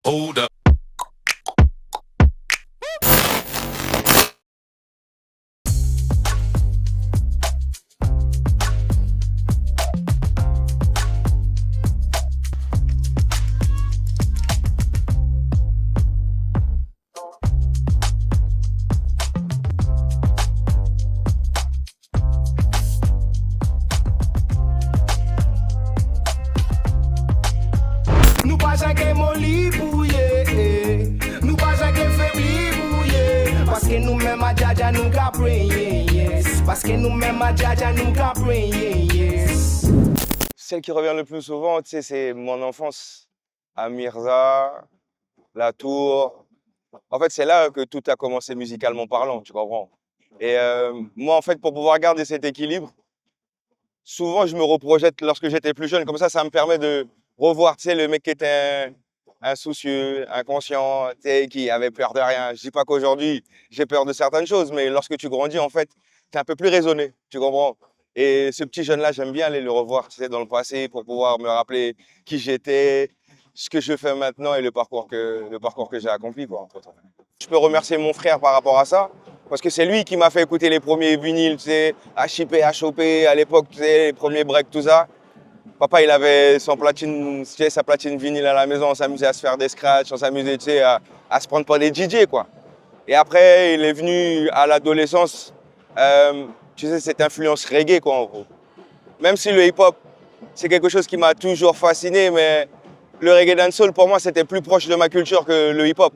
Hold up. Nous pas jamais molli bouillé, nous pas jamais faibli bouillé, parce que nous même à Djaja nous caprin, yes, parce que nous même à Djaja nous caprin, yes. Celle qui revient le plus souvent, tu sais, c'est mon enfance à Mirza, La Tour. En fait, c'est là que tout a commencé musicalement parlant, tu comprends? Et moi, en fait, pour pouvoir garder cet équilibre, souvent, je me reprojette lorsque j'étais plus jeune. Comme ça me permet de revoir, tu sais, le mec qui était insoucieux, inconscient, tu sais, qui avait peur de rien. Je dis pas qu'aujourd'hui, j'ai peur de certaines choses, mais lorsque tu grandis, en fait, tu es un peu plus raisonné, tu comprends? Et ce petit jeune-là, j'aime bien aller le revoir, tu sais, dans le passé pour pouvoir me rappeler qui j'étais, ce que je fais maintenant et le parcours que j'ai accompli, quoi, entre autres. Je peux remercier mon frère par rapport à ça, parce que c'est lui qui m'a fait écouter les premiers vinyles, tu sais, HIP, HOP, à l'époque, tu sais, les premiers breaks, tout ça. Papa, il avait son platine, tu sais, sa platine vinyle à la maison, on s'amusait à se faire des scratchs, on s'amusait, tu sais, à se prendre pour des DJ, quoi. Et après, il est venu à l'adolescence, tu sais, cette influence reggae, quoi, en gros. Même si le hip-hop, c'est quelque chose qui m'a toujours fasciné, mais le reggae dancehall, pour moi, c'était plus proche de ma culture que le hip-hop.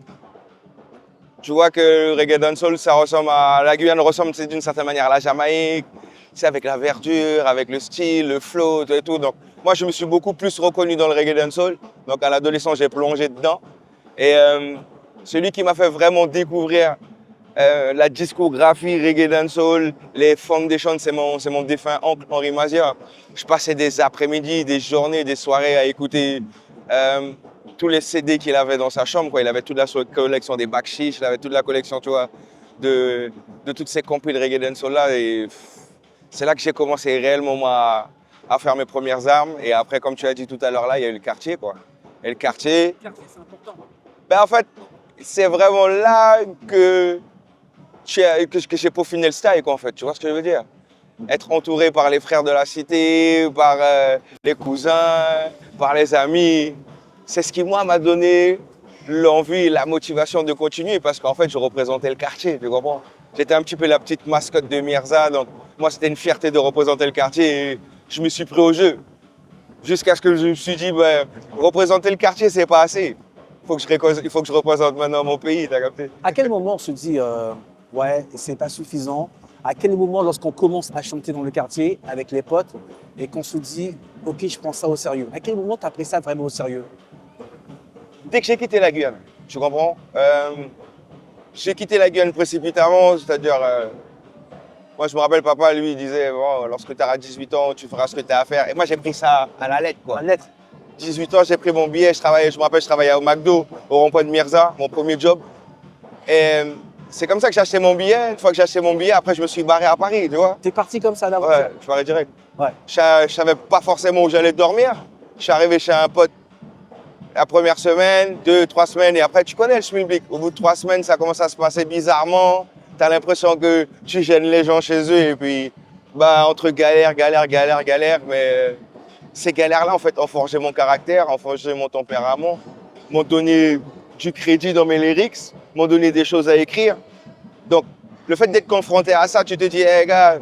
Tu vois que le reggae dancehall, ça ressemble à... La Guyane ressemble d'une certaine manière à la Jamaïque, c'est avec la verdure, avec le style, le flow et tout. Donc, moi, je me suis beaucoup plus reconnu dans le reggae dancehall. Donc, à l'adolescence, j'ai plongé dedans. Et celui qui m'a fait vraiment découvrir la discographie reggae dancehall, les foundations, c'est mon défunt oncle Henri Mazia. Je passais des après-midi, des journées, des soirées à écouter tous les CD qu'il avait dans sa chambre, quoi. Il avait toute la collection des Bakshish, il avait toute la collection, tu vois, de toutes ces compiles reggae dancehall là. Et c'est là que j'ai commencé réellement à faire mes premières armes. Et après, comme tu as dit tout à l'heure là, il y a eu le quartier, quoi. Et le quartier, C'est important. ben en fait, c'est vraiment là que j'ai peaufiné le style, quoi, en fait. Tu vois ce que je veux dire? Être entouré par les frères de la cité, par les cousins, par les amis, c'est ce qui, moi, m'a donné l'envie, la motivation de continuer parce qu'en fait, je représentais le quartier, tu comprends? J'étais un petit peu la petite mascotte de Mirza, donc moi, c'était une fierté de représenter le quartier et je me suis pris au jeu. Jusqu'à ce que je me suis dit, ben, représenter le quartier, c'est pas assez. Il faut que je représente maintenant mon pays, t'as capté? À quel moment on se dit, ouais, c'est pas suffisant? À quel moment, lorsqu'on commence à chanter dans le quartier avec les potes et qu'on se dit, ok, je prends ça au sérieux? À quel moment tu as pris ça vraiment au sérieux? Dès que j'ai quitté la Guyane, tu comprends? J'ai quitté la Guyane précipitamment, c'est-à-dire, moi je me rappelle, papa, lui, il disait, bon, lorsque tu auras 18 ans, tu feras ce que tu as à faire. Et moi, j'ai pris ça à la lettre, quoi. En lettres. 18 ans, j'ai pris mon billet, je me rappelle, je travaillais au McDo, au rond-point de Mirza, mon premier job. Et c'est comme ça que j'ai acheté mon billet. Une fois que j'ai acheté mon billet, après, je me suis barré à Paris, tu vois? T'es parti comme ça d'abord? Ouais, je suis barré direct. Ouais. Je savais pas forcément où j'allais dormir. Je suis arrivé chez un pote la première semaine, 2, 3 semaines, et après, tu connais le schmilblick. Au bout de 3 semaines, ça commence à se passer bizarrement. Tu as l'impression que tu gênes les gens chez eux, et puis, bah, entre galère, mais ces galères-là, en fait, ont forgé mon caractère, ont forgé mon tempérament, m'ont donné du crédit dans mes lyrics, m'ont donné des choses à écrire. Donc, le fait d'être confronté à ça, tu te dis, hé, gars,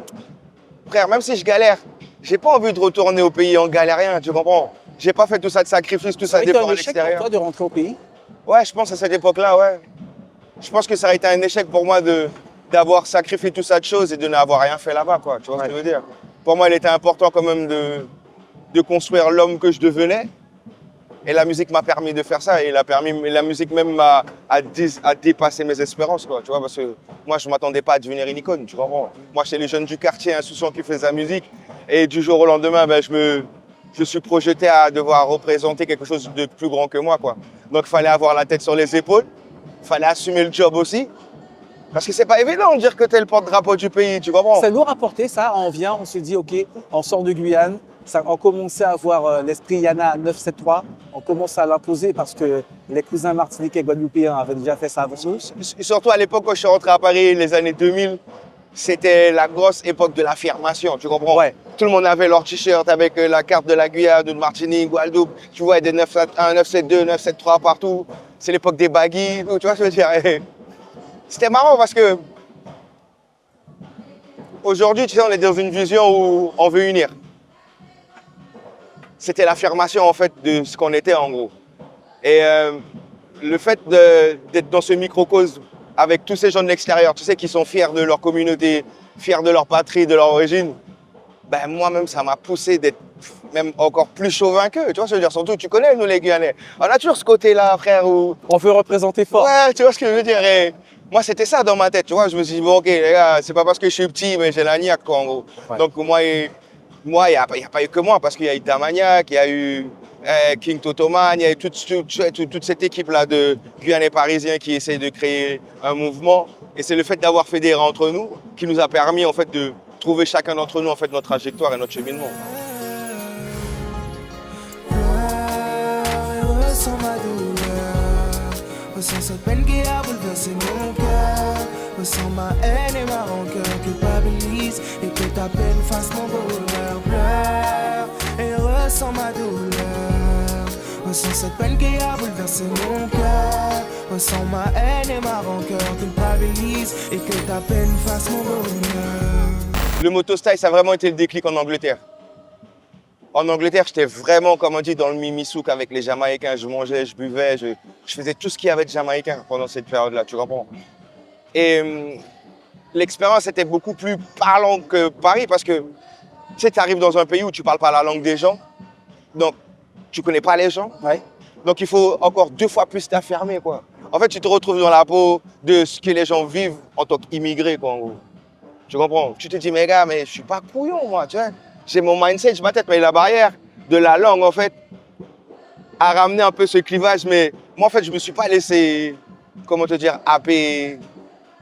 frère, même si je galère, j'ai pas envie de retourner au pays en galérien, tu comprends? J'ai pas fait tout ça de sacrifice, tout ça Ça a été d'effort un à échec pour l'extérieur. toi de rentrer au pays? Ouais, je pense à cette époque-là, ouais. Je pense que ça a été un échec pour moi d'avoir sacrifié tout ça de choses et de n'avoir rien fait là-bas, quoi. Tu vois ce que je veux dire? Pour moi, il était important quand même de construire l'homme que je devenais. Et la musique m'a permis de faire ça. Et la musique même m'a dépassé mes espérances, quoi. Tu vois, parce que moi, je ne m'attendais pas à devenir une icône, tu comprends? Moi, j'étais le jeune du quartier insouciant qui faisait la musique. Et du jour au lendemain, ben, je suis projeté à devoir représenter quelque chose de plus grand que moi, quoi. Donc, il fallait avoir la tête sur les épaules. Il fallait assumer le job aussi. Parce que c'est pas évident de dire que tu es le porte-drapeau du pays, tu comprends? Ça nous rapportait ça, on vient, on se dit, ok, on sort de Guyane, on commençait à voir l'esprit Yana 973, on commence à l'imposer parce que les cousins martiniquais et guadeloupéens avaient déjà fait ça avant nous. Et surtout à l'époque, quand je suis rentré à Paris, les années 2000, c'était la grosse époque de l'affirmation, tu comprends? Ouais. Tout le monde avait leur t-shirt avec la carte de la Guyane, de Martinique, Guadeloupe. Tu vois, des 971, 972, 973 partout. C'est l'époque des baggy, tu vois ce que je veux dire? Et c'était marrant parce que aujourd'hui, tu sais, on est dans une vision où on veut unir. C'était l'affirmation en fait de ce qu'on était en gros. Et le fait d'être dans ce microcosme avec tous ces gens de l'extérieur, tu sais, qui sont fiers de leur communauté, fiers de leur patrie, de leur origine, ben moi-même, ça m'a poussé d'être même encore plus chauvin qu'eux. Tu vois ce que je veux dire? Surtout, tu connais, nous les Guyanais. On a toujours ce côté-là, frère, où... On veut représenter fort. Ouais, tu vois ce que je veux dire? Et moi, c'était ça dans ma tête, tu vois. Je me suis dit, bon, ok, les gars, c'est pas parce que je suis petit, mais j'ai la niaque, quoi, en gros. Ouais. Donc, moi, il n'y a pas eu que moi, parce qu'il y a eu Damaniac, il y a eu King Totoman, il y a eu toute cette équipe-là de Guyanais parisiens qui essaient de créer un mouvement. Et c'est le fait d'avoir fédéré entre nous qui nous a permis, en fait, de trouver chacun d'entre nous, en fait, notre trajectoire et notre cheminement. Ressens ma douleur, ressens cette peine qui a bouleversé mon cœur, ressens ma haine et ma rancœur, culpabilise et que ta peine fasse mon bonheur. Pleure et ressens ma douleur, ressens cette peine qui a bouleversé mon cœur, ressens ma haine et ma rancœur, culpabilise et que ta peine fasse mon bonheur. Le motostyle, ça a vraiment été le déclic en Angleterre. En Angleterre, j'étais vraiment, comme on dit, dans le mimi-souk avec les Jamaïcains. Je mangeais, je buvais, je faisais tout ce qu'il y avait de Jamaïcain pendant cette période-là, tu comprends? Et l'expérience était beaucoup plus parlante que Paris parce que, tu sais, tu arrives dans un pays où tu ne parles pas la langue des gens, donc tu ne connais pas les gens. Ouais. Donc il faut encore 2 fois plus t'affirmer, quoi. En fait, tu te retrouves dans la peau de ce que les gens vivent en tant qu'immigrés, quoi, en gros. Tu comprends? Tu te dis, mais gars, mais je suis pas couillon, moi, tu vois. J'ai mon mindset, j'ai ma tête, mais la barrière de la langue, en fait, a ramené un peu ce clivage. Mais moi, en fait, je ne me suis pas laissé, comment te dire, happer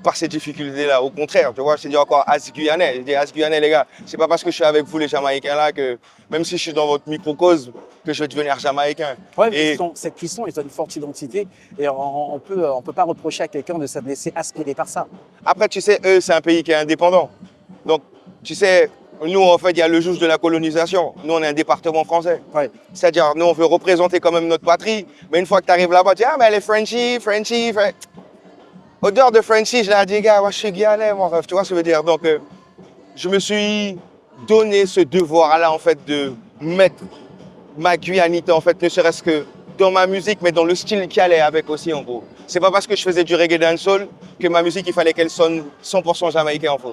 par ces difficultés-là. Au contraire, tu vois, je te dis encore as Guyanais. Je dis as Guyanais, les gars, c'est pas parce que je suis avec vous, les Jamaïcains, là, que même si je suis dans votre microcosme, que je vais devenir Jamaïcain. Ouais, Et cette cuisson, ils ont une forte identité et on peut pas reprocher à quelqu'un de se laisser aspirer par ça. après, tu sais, eux, c'est un pays qui est indépendant. Donc, tu sais, nous, en fait, il y a le juge de la colonisation. Nous, on est un département français. Ouais. C'est-à-dire, nous, on veut représenter quand même notre patrie. Mais une fois que tu arrives là-bas, tu dis, ah, mais elle est Frenchie. Odeur de Frenchie, je leur dis, gars, moi, je suis Guyanais, mon rêve. Tu vois ce que je veux dire? Donc, je me suis donné ce devoir-là, en fait, de mettre ma guyanité, en fait, ne serait-ce que dans ma musique, mais dans le style qui allait avec aussi, en gros. C'est pas parce que je faisais du reggae dancehall que ma musique, il fallait qu'elle sonne 100% jamaïcain, en fait.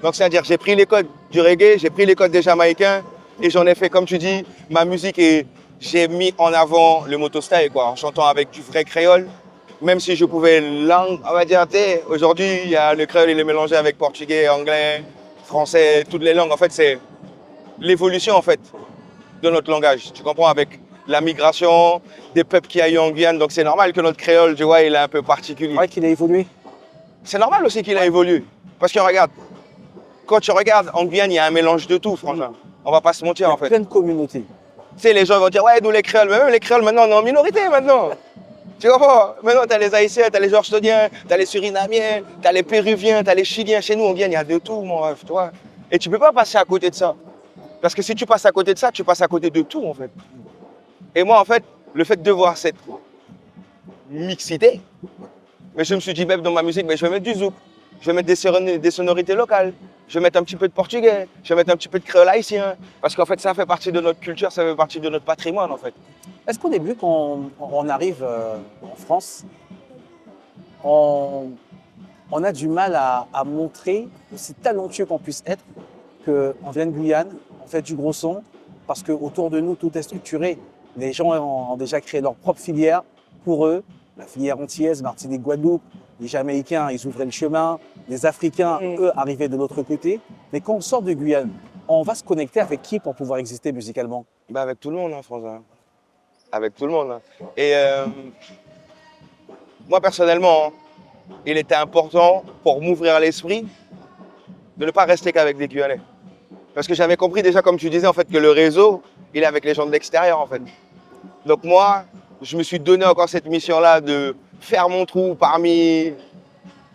Donc, c'est-à-dire, j'ai pris les codes du reggae, j'ai pris les codes des Jamaïcains et j'en ai fait, comme tu dis, ma musique et j'ai mis en avant le motostyle, quoi, en chantant avec du vrai créole. Même si je pouvais langue, on va dire, aujourd'hui, il y a le créole, il est mélangé avec portugais, anglais, français, toutes les langues. En fait, c'est l'évolution, en fait, de notre langage. Tu comprends, avec la migration des peuples qu'il y a eu en Guyane. Donc, c'est normal que notre créole, tu vois, il est un peu particulier. Ouais, qu'il a évolué. C'est normal aussi qu'il a évolué. Parce que regarde, quand tu regardes en Guyane, il y a un mélange de tout, franchement. On va pas se mentir, en fait. Plein de communautés. Tu sais, les gens vont dire, ouais, nous les créoles, mais même les créoles, maintenant, on est en minorité, maintenant. Tu comprends? Maintenant, tu as les Haïtiens, tu as les Georgetouniens, tu as les Surinamiens, tu as les Péruviens, tu as les Chiliens. Chez nous, en Guyane, il y a de tout, mon rêve, tu vois. Et tu peux pas passer à côté de ça. Parce que si tu passes à côté de ça, tu passes à côté de tout, en fait. Et moi, en fait, le fait de voir cette mixité, mais je me suis dit, même dans ma musique, mais je vais mettre du zouk, je vais mettre des sonorités locales, je vais mettre un petit peu de portugais, je vais mettre un petit peu de créole haïtien, parce qu'en fait, ça fait partie de notre culture, ça fait partie de notre patrimoine, en fait. Est-ce qu'au début, quand on arrive en France, on a du mal à montrer, aussi talentueux qu'on puisse être, qu'on vient de Guyane, on fait du gros son, parce qu'autour de nous, tout est structuré. Les gens ont déjà créé leur propre filière pour eux, la filière antillaise, Martinique, Guadeloupe. Les Jamaïcains, ils ouvraient le chemin. Les Africains, eux, arrivaient de l'autre côté. Mais quand on sort de Guyane, on va se connecter avec qui pour pouvoir exister musicalement? Bah avec tout le monde, hein, François. Avec tout le monde. Hein. Et moi, personnellement, il était important pour m'ouvrir l'esprit de ne pas rester qu'avec des Guyanais. Parce que j'avais compris déjà, comme tu disais, en fait, que le réseau, il est avec les gens de l'extérieur, en fait. Donc moi, je me suis donné encore cette mission-là de faire mon trou parmi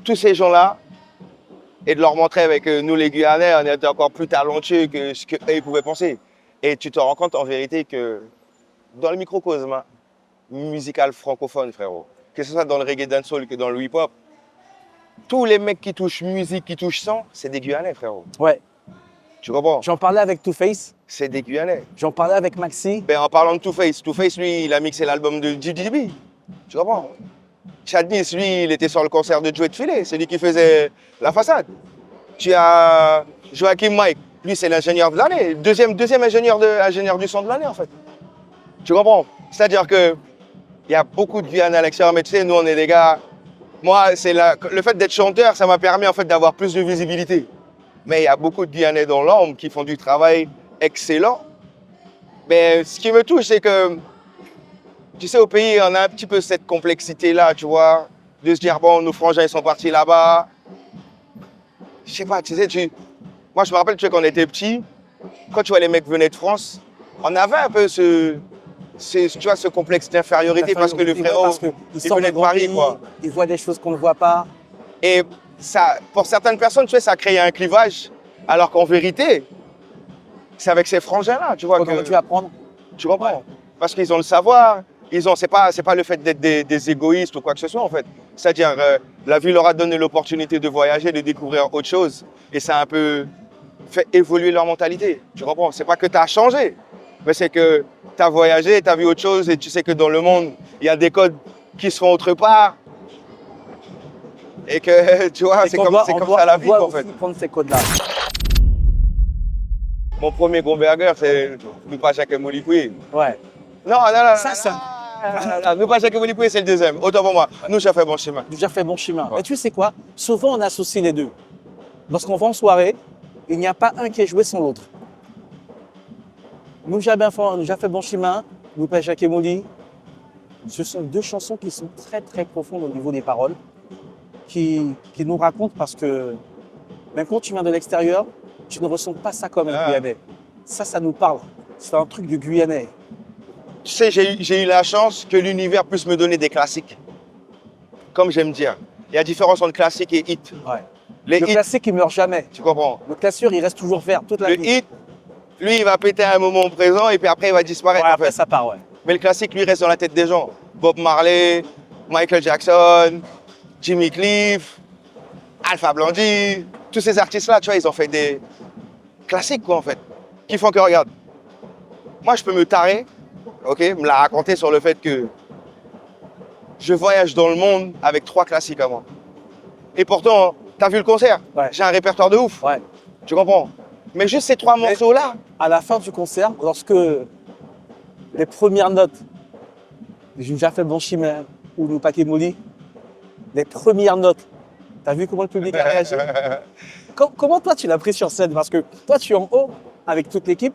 tous ces gens-là et de leur montrer avec nous, les Guyanais, on était encore plus talentueux que ce qu'ils pouvaient penser. Et tu te rends compte, en vérité, que dans le microcosme musical francophone, frérot, que ce soit dans le reggae dancehall que dans le hip-hop, tous les mecs qui touchent musique, qui touchent sang, c'est des Guyanais, frérot. Ouais. Tu comprends? J'en parlais avec Two Face, C'est des Guyanais. j'en parlais avec Maxi. Ben, en parlant de Two Face, lui, il a mixé l'album de GDB. Tu comprends? Chadnis, lui, il était sur le concert de Joey Filet, c'est lui qui faisait la façade. Tu as Joachim Mike, lui, c'est l'ingénieur de l'année, deuxième ingénieur du son de l'année, en fait. Tu comprends? C'est-à-dire que il y a beaucoup de Guyanais à l'extérieur, mais tu sais, nous, on est des gars. Moi, le fait d'être chanteur, ça m'a permis en fait d'avoir plus de visibilité. Mais il y a beaucoup de Guyanais dans l'ombre qui font du travail excellent. Mais ce qui me touche, c'est que, tu sais, au pays, on a un petit peu cette complexité-là, tu vois, de se dire, bon, nos frangins, ils sont partis là-bas. Je sais pas, tu sais, moi, je me rappelle, tu sais, quand on était petits, quand tu vois les mecs venaient de France, on avait un peu tu vois, ce complexe d'infériorité parce que le frérot, il venait de Paris, quoi. Il voit des choses qu'on ne voit pas. Et ça, pour certaines personnes, tu sais, ça a créé un clivage, alors qu'en vérité, c'est avec ces frangins-là, tu vois. On aurait dû apprendre. Tu comprends? Parce qu'ils ont le savoir, c'est pas le fait d'être des égoïstes ou quoi que ce soit, en fait. C'est-à-dire, la vie leur a donné l'opportunité de voyager, de découvrir autre chose, et ça a un peu fait évoluer leur mentalité, tu comprends? C'est pas que tu as changé, mais c'est que tu as voyagé, tu as vu autre chose, et tu sais que dans le monde, il y a des codes qui se font autre part, et que, tu vois, c'est comme ça la vie, en fait. Prendre ces codes-là. Mon premier gros burger, c'est nous pas chaque Molikoué. Ouais. Non. Nous pas chaque Molikoué, c'est le deuxième. Autant pour moi. Nous, j'ai fait bon chemin. Déjà fait bon chemin. Ouais. Mais tu sais quoi? Souvent, on associe les deux. Lorsqu'on va en soirée, il n'y a pas un qui est joué sans l'autre. Nous, j'ai fait bon chemin. Nous, pas Jacques et Molly. Ce sont deux chansons qui sont très, très profondes au niveau des paroles, qui nous racontent parce que même quand tu viens de l'extérieur, tu ne ressens pas ça comme un Guyanais. Ça nous parle. C'est un truc du Guyanais. Tu sais, j'ai eu la chance que l'univers puisse me donner des classiques. Comme j'aime dire. Il y a différence entre classique et hit. Ouais. Le hit, classique, il meurt jamais. tu comprends? Le classique, il reste toujours vert toute la Le vie. hit, lui, il va péter à un moment présent et puis après, il va disparaître. Ouais, en après, fait. ça part, ouais. Mais le classique, lui, reste dans la tête des gens. Bob Marley, Michael Jackson, Jimmy Cliff, Alpha Blondie, tous ces artistes-là, tu vois, ils ont fait des classiques, quoi, en fait, qui font que, regarde, moi, je peux me tarer, ok, me la raconter sur le fait que je voyage dans le monde avec 3 classiques à moi. Et pourtant, t'as vu le concert? Ouais. J'ai un répertoire de ouf, Ouais. tu comprends? Mais juste ces 3 morceaux-là, À la fin du concert, lorsque les premières notes, j'ai déjà fait bon chemin ou nous paquet molly, les premières notes, t'as vu comment le public a réagi? Comment toi tu l'as pris sur scène? Parce que toi tu es en haut avec toute l'équipe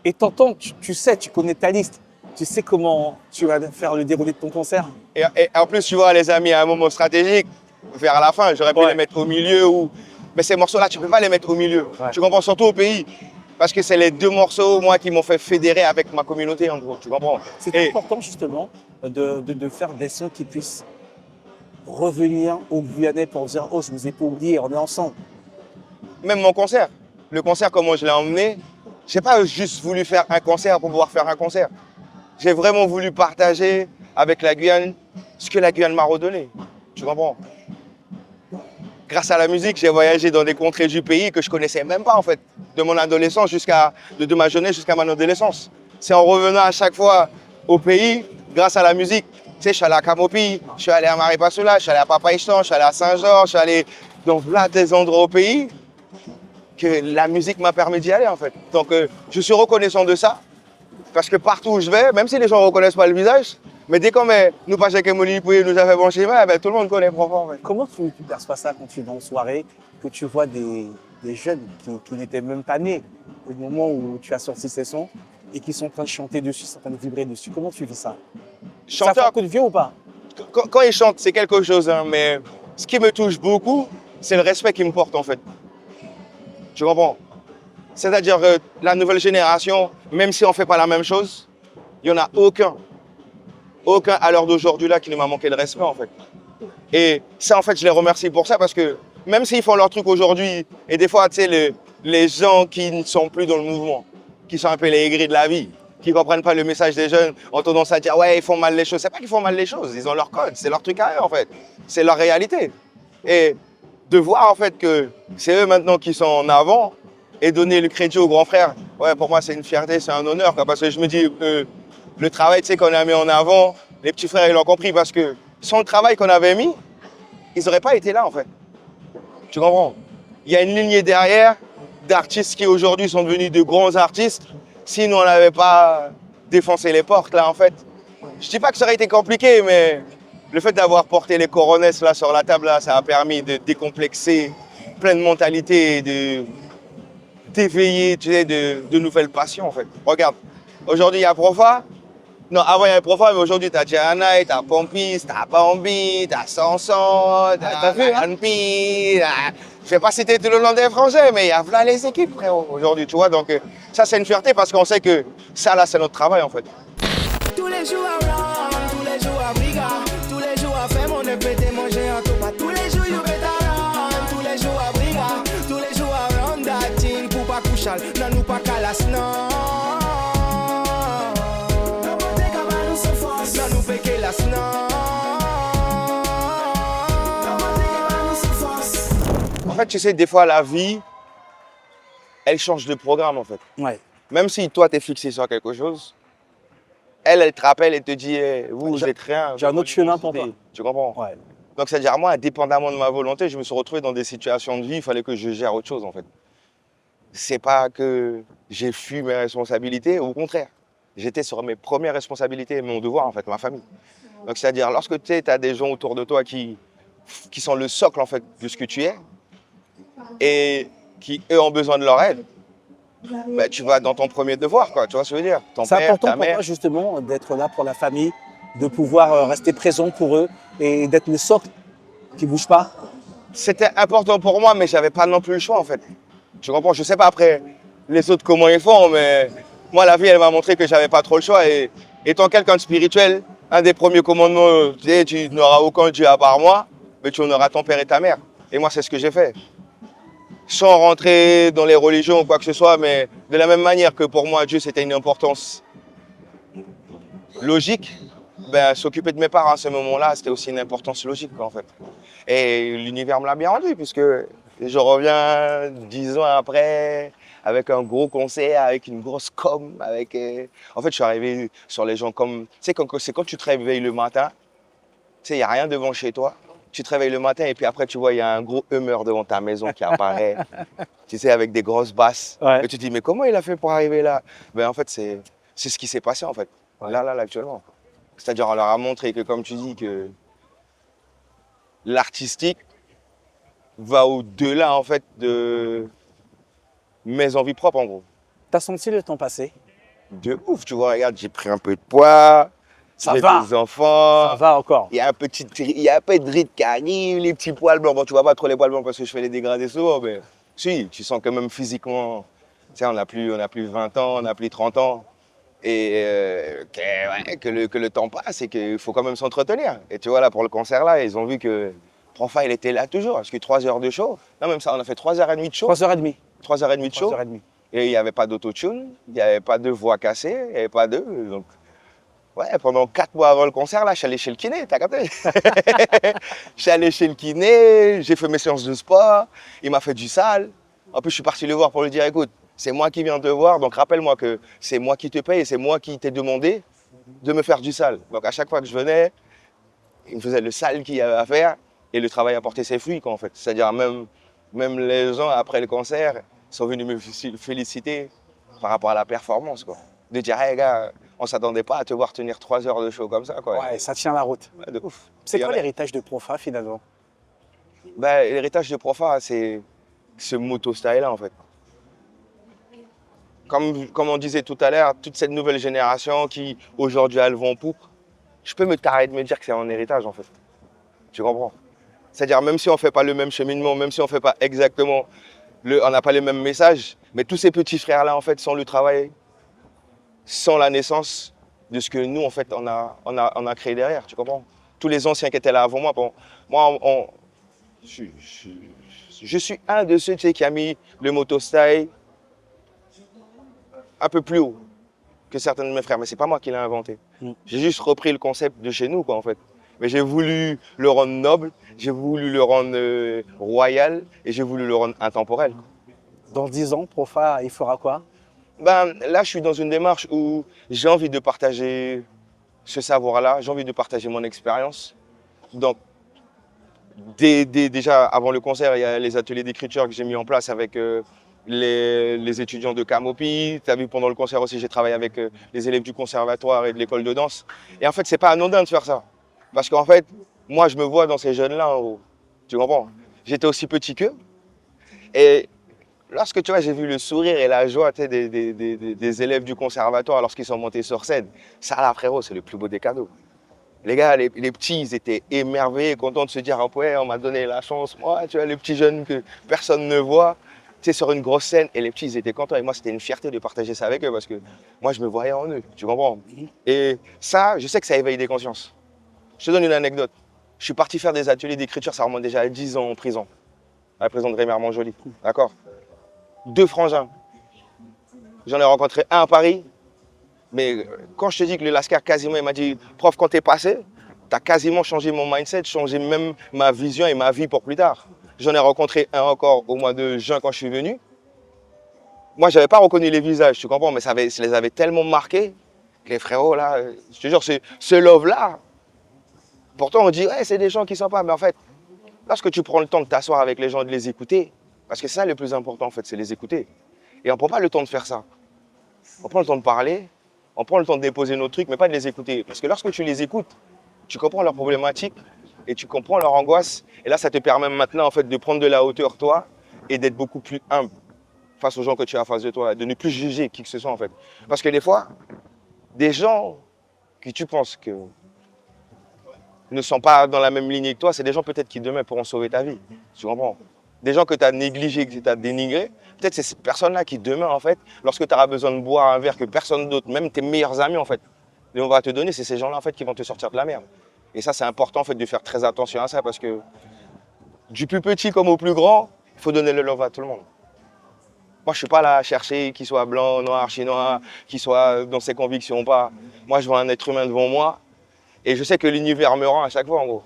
et t'entends, tu sais, tu connais ta liste, tu sais comment tu vas faire le déroulé de ton concert. et en plus, tu vois, les amis, à un moment stratégique, vers la fin, j'aurais pu Ouais. les mettre au milieu ou. Mais ces morceaux-là, tu peux pas les mettre au milieu. Ouais. Tu comprends, surtout au pays. Parce que c'est les 2 morceaux, moi, qui m'ont fait fédérer avec ma communauté, en gros. Tu comprends? C'est Et important justement de faire des sons qui puissent revenir au Guyanais pour dire oh je vous ai pas oublié, on est ensemble. même mon concert, le concert, comment je l'ai emmené, j'ai pas juste voulu faire un concert pour pouvoir faire un concert. J'ai vraiment voulu partager avec la Guyane ce que la Guyane m'a redonné. Tu comprends? Grâce à la musique, j'ai voyagé dans des contrées du pays que je connaissais même pas en fait, de mon adolescence de ma jeunesse jusqu'à mon adolescence. C'est en revenant à chaque fois au pays, grâce à la musique. Tu sais, je suis allé à Camopi, je suis allé à Maripasoula, je suis allé à Papaïstan, je suis allé à Saint-Georges, je suis allé dans là des endroits au pays que la musique m'a permis d'y aller en fait. Donc je suis reconnaissant de ça parce que partout où je vais, même si les gens ne reconnaissent pas le visage, mais dès qu'on met nous pas chez Mouli Pouye, nous a fait bon chemin, ben, tout le monde connaît Profond en fait. Comment tu perçois ça quand tu es dans une soirée, que tu vois des jeunes qui n'étaient même pas nés au moment où tu as sorti ces sons et qui sont en train de chanter dessus, sont en train de vibrer dessus. Comment tu vis ça? Ça fait un coup de vieux ou pas? Quand ils chantent, c'est quelque chose, hein, mais ce qui me touche beaucoup, c'est le respect qu'ils me portent en fait. Tu comprends? C'est-à-dire que la nouvelle génération, même si on ne fait pas la même chose, il n'y en a aucun à l'heure d'aujourd'hui là qui ne m'a manqué de respect en fait. Et ça en fait je les remercie pour ça parce que même s'ils font leur truc aujourd'hui, et des fois tu sais les gens qui ne sont plus dans le mouvement, qui sont un peu les aigris de la vie, qui ne comprennent pas le message des jeunes, ont tendance à dire ouais ils font mal les choses. C'est pas qu'ils font mal les choses, ils ont leur code, c'est leur truc à eux en fait, c'est leur réalité. Et de voir en fait que c'est eux maintenant qui sont en avant et donner le crédit aux grands frères, ouais pour moi c'est une fierté, c'est un honneur quoi, parce que je me dis que le travail tu sais, qu'on a mis en avant, les petits frères ils l'ont compris parce que sans le travail qu'on avait mis, ils n'auraient pas été là en fait. Tu comprends? Il y a une lignée derrière d'artistes qui aujourd'hui sont devenus de grands artistes. Si nous on n'avait pas défoncé les portes là en fait, je dis pas que ça aurait été compliqué, mais le fait d'avoir porté les coronesses là sur la table là, ça a permis de décomplexer plein de mentalités, d'éveiller tu sais, de nouvelles passions en fait. Regarde, aujourd'hui il y a Profa. Non, avant il y avait Profa, mais aujourd'hui t'as Gianna, t'as Pompis, t'as Bambi, t'as Sanson, t'as Anpi. Je vais pas citer tout le nom des Français, mais il y a plein les équipes frérot aujourd'hui, tu vois. Donc ça c'est une fierté parce qu'on sait que ça là c'est notre travail en fait. Tous les jours à Rome, tous les jours à Briga, tous les jours à faire mon pété manger en tout pas. Tous les jours you better run, tous les jours à Briga, tous les jours à run dating pour pas coucher, non nous pas calas non. Non nous fait que las non. En fait, tu sais, des fois la vie, elle change de programme en fait. Ouais. Même si toi t'es fixé sur quelque chose, elle te rappelle et te dit eh, vous êtes rien. J'ai un autre chemin pour toi. Tu comprends? Ouais. Donc c'est-à-dire moi, indépendamment de ma volonté, je me suis retrouvé dans des situations de vie, il fallait que je gère autre chose en fait. C'est pas que j'ai fui mes responsabilités, au contraire. J'étais sur mes premières responsabilités et mon devoir en fait, ma famille. Donc c'est-à-dire lorsque tu as des gens autour de toi qui sont le socle en fait de ce que tu es et qui eux ont besoin de leur aide, bah, tu vas dans ton premier devoir quoi, tu vois ce que je veux dire? Ton C'est père, important ta pour mère. toi justement d'être là pour la famille, de pouvoir rester présent pour eux et d'être le socle qui ne bouge pas. C'était important pour moi, mais j'avais pas non plus le choix en fait. Tu comprends? Je sais pas après les autres comment ils font, mais moi la vie elle m'a montré que j'avais pas trop le choix. Et étant quelqu'un de spirituel, un des premiers commandements, tu n'auras aucun Dieu à part moi, mais tu en auras ton père et ta mère. Et moi c'est ce que j'ai fait. Sans rentrer dans les religions ou quoi que ce soit, mais de la même manière que pour moi Dieu c'était une importance logique, ben, s'occuper de mes parents à ce moment-là, c'était aussi une importance logique quoi, en fait. Et l'univers me l'a bien rendu, puisque je reviens 10 ans après, avec un gros concert, avec une grosse com, avec... En fait, je suis arrivé sur les gens comme... Tu sais, c'est quand tu te réveilles le matin, tu sais, il n'y a rien devant chez toi. Tu te réveilles le matin et puis après, tu vois, il y a un gros humeur devant ta maison qui apparaît, tu sais, avec des grosses basses. Ouais. Et tu te dis, mais comment il a fait pour arriver là? Ben, en fait, c'est ce qui s'est passé, en fait, Ouais. là, actuellement. C'est-à-dire, on leur a montré que, comme tu dis, que l'artistique va au-delà, en fait, de mes envies propres, en gros. T'as senti le temps passer? De ouf, tu vois, regarde, j'ai pris un peu de poids, Ça j'ai va. des enfants, Ça va encore. il y a un peu de rides qui arrivent, les petits poils blancs. Bon, tu vois pas trop les poils blancs parce que je fais les dégradés souvent, mais si, tu sens que même physiquement, tu sais, on n'a plus 20 ans, on n'a plus 30 ans. Et que le temps passe et qu'il faut quand même s'entretenir. Et tu vois, là, pour le concert, là, ils ont vu que Profa, il était là toujours. Parce que 3 heures de show, non, même ça, on a fait 3h30 de show. 3h30. 3h30 de show. 3h30. Et il n'y avait pas d'autotune, il n'y avait pas de voix cassée, il n'y avait pas de... Donc, ouais, pendant 4 mois avant le concert, là, je suis allé chez le kiné, t'as capté? Je suis allé chez le kiné, j'ai fait mes séances de sport, il m'a fait du sale. En plus, je suis parti le voir pour lui dire, écoute, c'est moi qui viens te voir, donc rappelle-moi que c'est moi qui te paye et c'est moi qui t'ai demandé de me faire du sale. Donc à chaque fois que je venais, il me faisait le sale qu'il y avait à faire et le travail a porté ses fruits, quoi, en fait. C'est-à-dire même les gens, après le concert, sont venus me féliciter par rapport à la performance, quoi. De dire, hey gars, on s'attendait pas à te voir tenir 3 heures de show comme ça, quoi. Ouais, ça tient la route. Ouais, de ouf. C'est Et quoi il y en a- l'héritage de Profa finalement? Ben, l'héritage de Profa, c'est ce moto style-là, en fait. Comme on disait tout à l'heure, toute cette nouvelle génération qui, aujourd'hui, a le vent en poupe, je peux me tarer de me dire que c'est un héritage, en fait. Tu comprends? C'est-à-dire, même si on ne fait pas le même cheminement, même si on ne fait pas exactement on n'a pas les mêmes messages, mais tous ces petits frères-là, en fait, sans le travail, sans la naissance de ce que nous, en fait, on a créé derrière, tu comprends? Tous les anciens qui étaient là avant moi, bon, moi, je suis un de ceux, tu sais, qui a mis le moto-style un peu plus haut que certains de mes frères, mais c'est pas moi qui l'ai inventé. J'ai juste repris le concept de chez nous, quoi, en fait. Mais j'ai voulu le rendre noble, j'ai voulu le rendre royal et j'ai voulu le rendre intemporel. Dans 10 ans, Profa, il fera quoi? Ben, là, je suis dans une démarche où j'ai envie de partager ce savoir-là, j'ai envie de partager mon expérience. Donc, déjà, avant le concert, il y a les ateliers d'écriture que j'ai mis en place avec les étudiants de Camopi. Tu as vu, pendant le concert aussi, j'ai travaillé avec les élèves du conservatoire et de l'école de danse. Et en fait, c'est pas anodin de faire ça. Parce qu'en fait, moi, je me vois dans ces jeunes-là en haut. Tu comprends? J'étais aussi petit qu'eux. Et lorsque tu vois, j'ai vu le sourire et la joie, tu sais, des élèves du conservatoire lorsqu'ils sont montés sur scène, ça là, frérot, c'est le plus beau des cadeaux. Les gars, les petits, ils étaient émerveillés, contents de se dire, ah ouais, on m'a donné la chance. Moi, tu vois, les petits jeunes que personne ne voit, tu sais, sur une grosse scène. Et les petits, ils étaient contents. Et moi, c'était une fierté de partager ça avec eux parce que moi, je me voyais en eux. Tu comprends? Et ça, je sais que ça éveille des consciences. Je te donne une anecdote. Je suis parti faire des ateliers d'écriture, ça remonte déjà à 10 ans en prison. À la prison de Rémy-Armand-Joly. D'accord? 2 frangins. J'en ai rencontré un à Paris. Mais quand je te dis que le Lascar, quasiment, il m'a dit, prof, quand t'es passé, t'as quasiment changé mon mindset, changé même ma vision et ma vie pour plus tard. J'en ai rencontré un encore au mois de juin quand je suis venu. Moi, je n'avais pas reconnu les visages, tu comprends, mais ça les avait tellement marqués que les frérots, là, je te jure, ce love-là, pourtant on dit, ouais, c'est des gens qui sont pas, mais en fait, lorsque tu prends le temps de t'asseoir avec les gens, de les écouter, parce que c'est ça le plus important, en fait, c'est les écouter. Et on ne prend pas le temps de faire ça. On prend le temps de parler, on prend le temps de déposer nos trucs, mais pas de les écouter. Parce que lorsque tu les écoutes, tu comprends leurs problématiques et tu comprends leur angoisse. Et là, ça te permet maintenant, en fait, de prendre de la hauteur, toi, et d'être beaucoup plus humble face aux gens que tu as en face de toi, de ne plus juger qui que ce soit, en fait. Parce que des fois, des gens que tu penses que ne sont pas dans la même lignée que toi, c'est des gens peut-être qui demain pourront sauver ta vie. Tu comprends? Des gens que tu as négligés, que tu as dénigrés, peut-être c'est ces personnes-là qui demain, en fait, lorsque tu auras besoin de boire un verre que personne d'autre, même tes meilleurs amis, en fait, on va te donner, c'est ces gens-là, en fait, qui vont te sortir de la merde. Et ça, c'est important, en fait, de faire très attention à ça, parce que du plus petit comme au plus grand, il faut donner le love à tout le monde. Moi, je ne suis pas là à chercher qu'il soit blanc, noir, chinois, qu'il soit dans ses convictions ou pas. Moi, je vois un être humain devant moi, et je sais que l'univers me rend à chaque fois, en gros.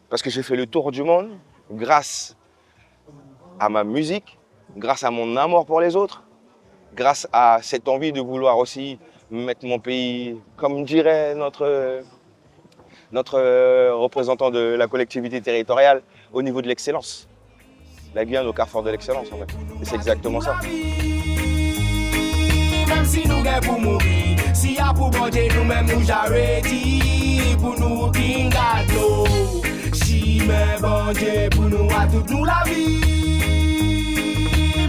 Parce que j'ai fait le tour du monde grâce à ma musique, grâce à mon amour pour les autres, grâce à cette envie de vouloir aussi mettre mon pays, comme dirait notre représentant de la collectivité territoriale, au niveau de l'excellence. La Guyane au carrefour de l'excellence, en fait. Et c'est exactement ça. Même si nous gagnons pour mourir, si y a pour manger, nous-mêmes nous j'arrêtis pour nous kingato. Si mais manger pour nous à toute nous la vie.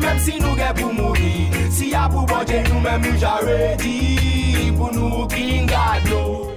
Même si nous gagnons pour mourir, si y a pour manger, nous-mêmes nous j'arrêtis pour nous kingato.